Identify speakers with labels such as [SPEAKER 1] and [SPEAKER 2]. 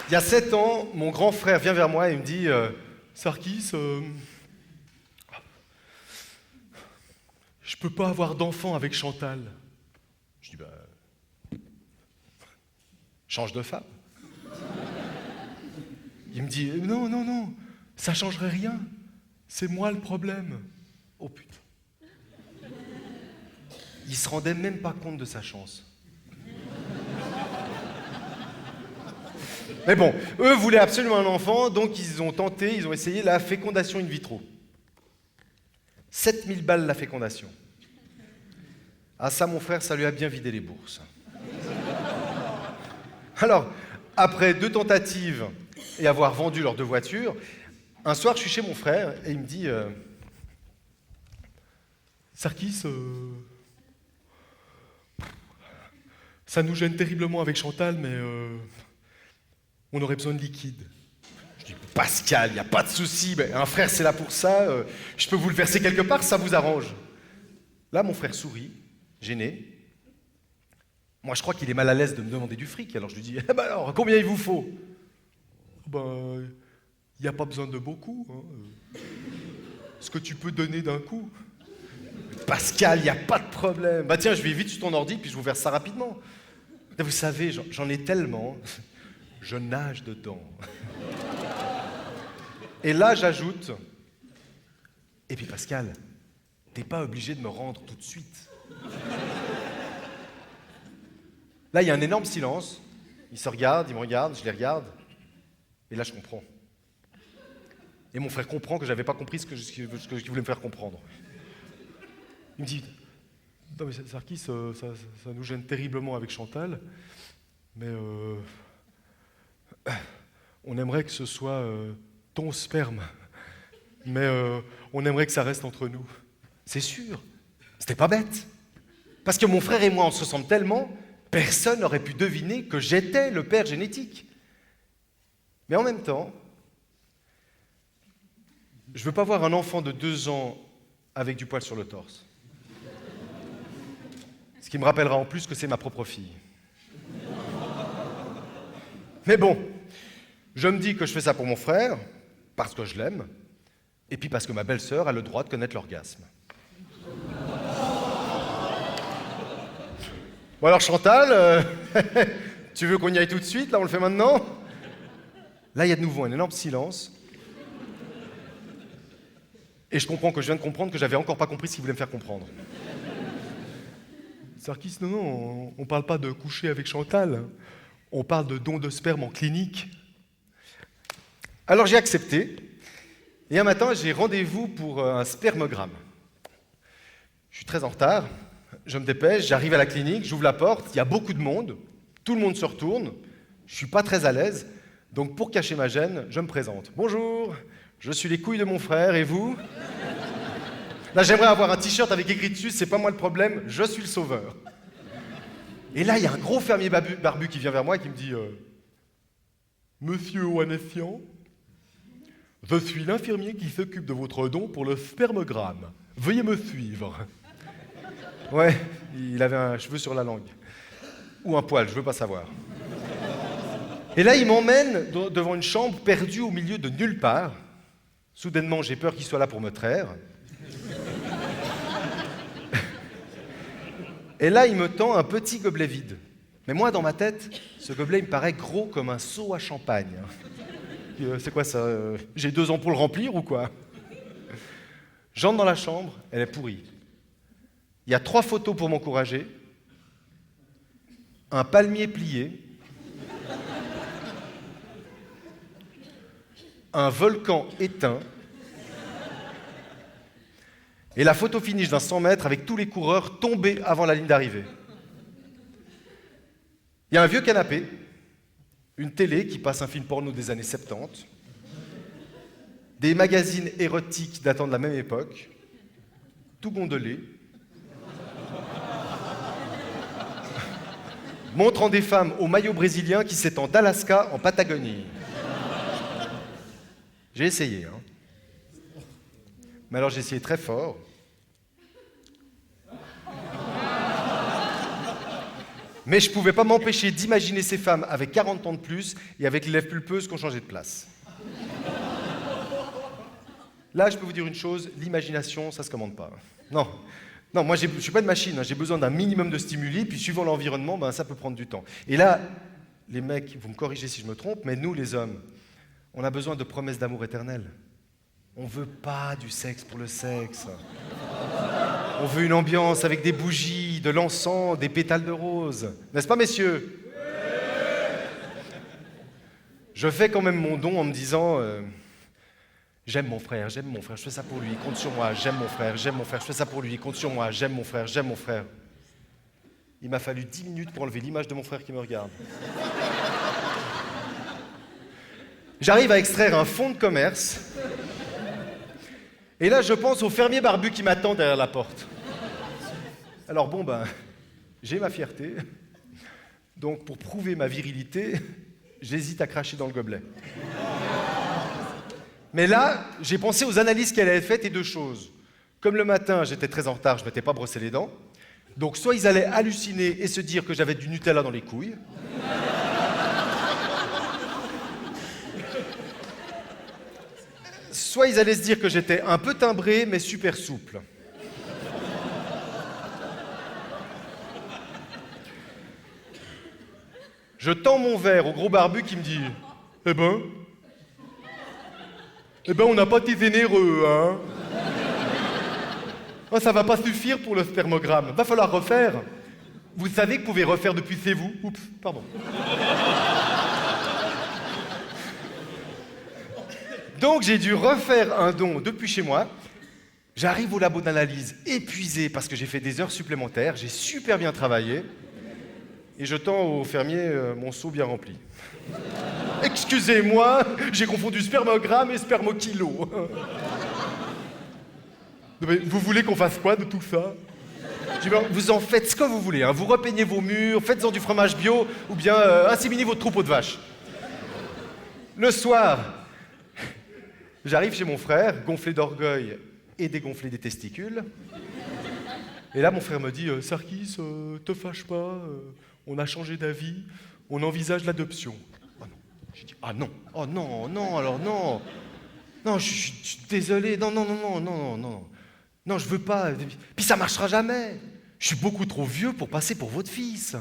[SPEAKER 1] Il y a 7 ans, mon grand frère vient vers moi et me dit Sarkis, je peux pas avoir d'enfant avec Chantal. Je dis change de femme. Il me dit non, non, non, ça changerait rien. C'est moi le problème. Oh putain. Il se rendait même pas compte de sa chance. Mais bon, eux voulaient absolument un enfant, donc ils ont essayé la fécondation in vitro. 7000 balles la fécondation. Ah ça, mon frère, ça lui a bien vidé les bourses. Alors, après 2 tentatives et avoir vendu leurs 2 voitures, un soir, je suis chez mon frère et il me dit Sarkis, ça nous gêne terriblement avec Chantal, mais on aurait besoin de liquide. Je dis Pascal, il n'y a pas de souci, un frère c'est là pour ça, je peux vous le verser quelque part, ça vous arrange. Là, mon frère sourit, gêné. Moi, je crois qu'il est mal à l'aise de me demander du fric, alors je lui dis alors, combien il vous faut? Il n'y a pas besoin de beaucoup. Hein. Ce que tu peux donner d'un coup. Pascal, il n'y a pas de problème. Tiens, je vais vite sur ton ordi, puis je vous verse ça rapidement. Vous savez, j'en ai tellement, je nage dedans. Et là, j'ajoute, et puis Pascal, t'es pas obligé de me rendre tout de suite. Là, il y a un énorme silence. Ils se regardent, ils me regardent, je les regarde. Et là, je comprends. Et mon frère comprend que je n'avais pas compris ce qu'il voulait me faire comprendre. Il me dit non mais Sarkis, ça nous gêne terriblement avec Chantal, mais on aimerait que ce soit ton sperme, mais on aimerait que ça reste entre nous. C'est sûr, c'était pas bête. Parce que mon frère et moi, on se ressemble tellement, personne n'aurait pu deviner que j'étais le père génétique. Mais en même temps, je veux pas voir un enfant de 2 ans avec du poil sur le torse. Ce qui me rappellera en plus que c'est ma propre fille. Mais bon, je me dis que je fais ça pour mon frère, parce que je l'aime, et puis parce que ma belle-sœur a le droit de connaître l'orgasme. Bon alors Chantal, tu veux qu'on y aille tout de suite, là on le fait maintenant? Là il y a de nouveau un énorme silence. Et je comprends que je viens de comprendre que j'avais encore pas compris ce qu'il voulait me faire comprendre. Sarkis, non, on parle pas de coucher avec Chantal, on parle de don de sperme en clinique. Alors j'ai accepté, et un matin j'ai rendez-vous pour un spermogramme. Je suis très en retard, je me dépêche, j'arrive à la clinique, j'ouvre la porte, il y a beaucoup de monde, tout le monde se retourne, je suis pas très à l'aise, donc pour cacher ma gêne, je me présente. Bonjour, je suis les couilles de mon frère, et vous? Là, j'aimerais avoir un t-shirt avec écrit dessus, c'est pas moi le problème, je suis le sauveur. Et là, il y a un gros fermier barbu qui vient vers moi et qui me dit Monsieur Oanessian, je suis l'infirmier qui s'occupe de votre don pour le spermogramme. Veuillez me suivre. Ouais, il avait un cheveu sur la langue. Ou un poil, je veux pas savoir. Et là, il m'emmène devant une chambre perdue au milieu de nulle part. Soudainement, j'ai peur qu'il soit là pour me traire. Et là, il me tend un petit gobelet vide. Mais moi, dans ma tête, ce gobelet, il me paraît gros comme un seau à champagne. C'est quoi ça? J'ai 2 ans pour le remplir ou quoi? J'entre dans la chambre, elle est pourrie. Il y a 3 photos pour m'encourager, un palmier plié, un volcan éteint, et la photo finish d'un 100 mètres avec tous les coureurs tombés avant la ligne d'arrivée. Il y a un vieux canapé, une télé qui passe un film porno des années 70, des magazines érotiques datant de la même époque, tout gondolé, montrant des femmes au maillot brésilien qui s'étend d'Alaska en Patagonie. J'ai essayé, hein. Mais alors j'ai essayé très fort. Mais je pouvais pas m'empêcher d'imaginer ces femmes avec 40 ans de plus et avec les lèvres pulpeuses qui ont changé de place. Là, je peux vous dire une chose, l'imagination, ça se commande pas. Non, non, moi je suis pas une machine, hein, j'ai besoin d'un minimum de stimuli, puis suivant l'environnement, ben, ça peut prendre du temps. Et là, les mecs, vous me corrigez si je me trompe, mais nous les hommes, on a besoin de promesses d'amour éternel. On veut pas du sexe pour le sexe. On veut une ambiance avec des bougies, de l'encens, des pétales de rose. N'est-ce pas, messieurs? Je fais quand même mon don en me disant j'aime mon frère, je fais ça pour lui, compte sur moi, j'aime mon frère, je fais ça pour lui, compte sur moi, j'aime mon frère. Il m'a fallu 10 minutes pour enlever l'image de mon frère qui me regarde. J'arrive à extraire un fonds de commerce. Et là, je pense au fermier barbu qui m'attend derrière la porte. Alors bon, ben, j'ai ma fierté. Donc, pour prouver ma virilité, j'hésite à cracher dans le gobelet. Mais là, j'ai pensé aux analyses qu'elle avait faites et deux choses. Comme le matin, j'étais très en retard, je ne m'étais pas brossé les dents. Donc, soit ils allaient halluciner et se dire que j'avais du Nutella dans les couilles. Soit ils allaient se dire que j'étais un peu timbré, mais super souple. Je tends mon verre au gros barbu qui me dit « Eh ben, on n'a pas été vénéreux, hein ?» Oh, ça va pas suffire pour le spermogramme, va falloir refaire. Vous savez que vous pouvez refaire depuis chez vous. Oups, pardon. Donc j'ai dû refaire un don depuis chez moi. J'arrive au labo d'analyse épuisé parce que j'ai fait des heures supplémentaires, j'ai super bien travaillé. Et je tends au fermier mon seau bien rempli. Excusez-moi, j'ai confondu spermogramme et spermokilo. Vous voulez qu'on fasse quoi de tout ça? Je dis, vous en faites ce que vous voulez, hein. Vous repeignez vos murs, faites-en du fromage bio, ou bien inséminez votre troupeau de vaches. Le soir, j'arrive chez mon frère, gonflé d'orgueil et dégonflé des testicules. Et là, mon frère me dit, Sarkis, te fâche pas, on a changé d'avis, on envisage l'adoption. Ah non. J'ai dit, ah non, oh non, non, alors non. Non, je suis désolé, non, non, non, non, non, non. Non, je veux pas. Puis ça marchera jamais. Je suis beaucoup trop vieux pour passer pour votre fils.